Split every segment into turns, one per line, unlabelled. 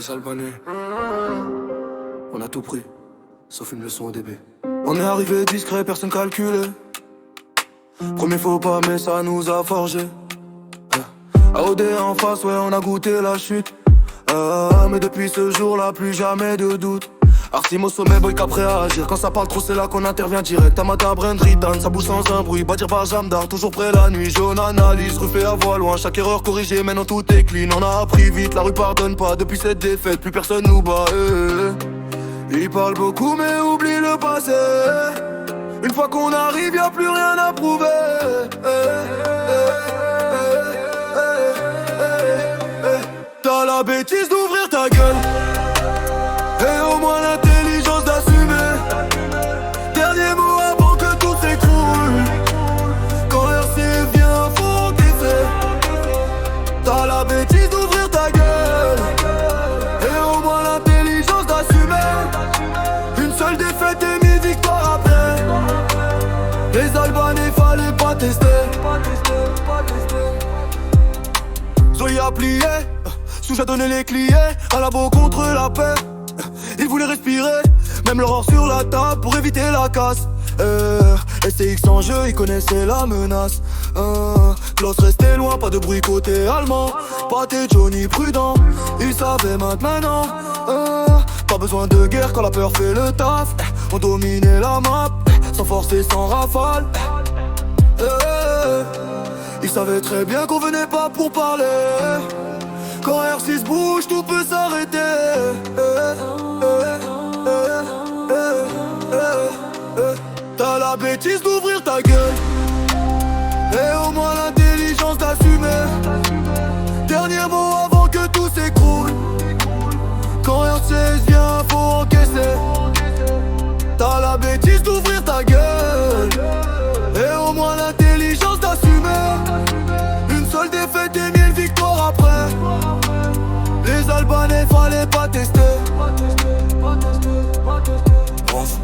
Les Albanais, on a tout pris, sauf une leçon au début. On est arrivé discret, personne calculé. Premier faux pas, mais ça nous a forgé. AOD en face, ouais, on a goûté la chute. Mais depuis ce jour-là, plus jamais de doute. Arsim au sommet, boy, qu'après à agir. Quand ça parle trop, c'est là qu'on intervient direct. Amata, Brand, Ritan, ça bouge sans un bruit. Badir, Bajamdar, toujours près la nuit. Jaune analyse, refait à voix loin. Chaque erreur corrigée, maintenant tout est clean. On a appris vite, la rue pardonne pas. Depuis cette défaite, plus personne nous bat. Ils parlent beaucoup, mais oublient le passé. Une fois qu'on arrive, y'a plus rien à prouver. T'as la bêtise d'ouvrir ta gueule et au moins l'intelligence d'assumer. Dernier mot avant que tout s'écroule. Quand RC vient, faut encaisser. T'as la bêtise d'ouvrir ta gueule et au moins l'intelligence d'assumer. Une seule défaite et 1000 victoires après. Les Albanais, fallait pas tester. Zoya plié, Souja donné les cliés, à la beau contre la paix. Ils voulaient respirer, même l'aurore sur la table pour éviter la casse. STX en jeu, ils connaissaient la menace. Klaus restait loin, pas de bruit côté allemand. Pâté Johnny prudent, ils savaient maintenant. Pas besoin de guerre quand la peur fait le taf. On dominait la map, sans force et sans rafale. Ils savaient très bien qu'on venait pas pour parler. Quand R6 bouge, tout peut s'arrêter. T'as la bêtise d'ouvrir ta gueule et au moins l'intelligence d'assumer. Dernier mot avant que tout s'écroule. Quand R16 vient, faut encaisser. T'as la bêtise d'ouvrir ta gueule et au moins l'intelligence d'assumer. Une seule défaite et 1000 victoires après. Les Albanais, fallait pas tester. Bronze,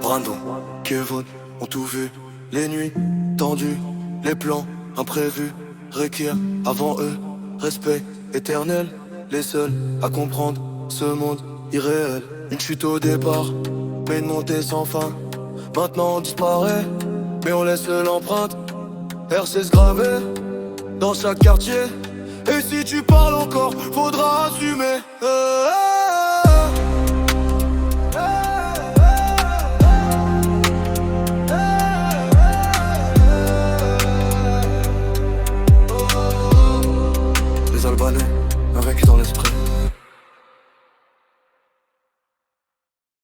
Brando, Kevin ont tout vu. Les nuits tendues, les plans imprévus. Requiert avant eux respect éternel. Les seuls à comprendre ce monde irréel. Une chute au départ, mais une montée sans fin. Maintenant on disparaît, mais on laisse l'empreinte. RCS gravé dans chaque quartier. Et si tu parles encore, faudra assumer. Les Albanais, un vaincu dans l'esprit.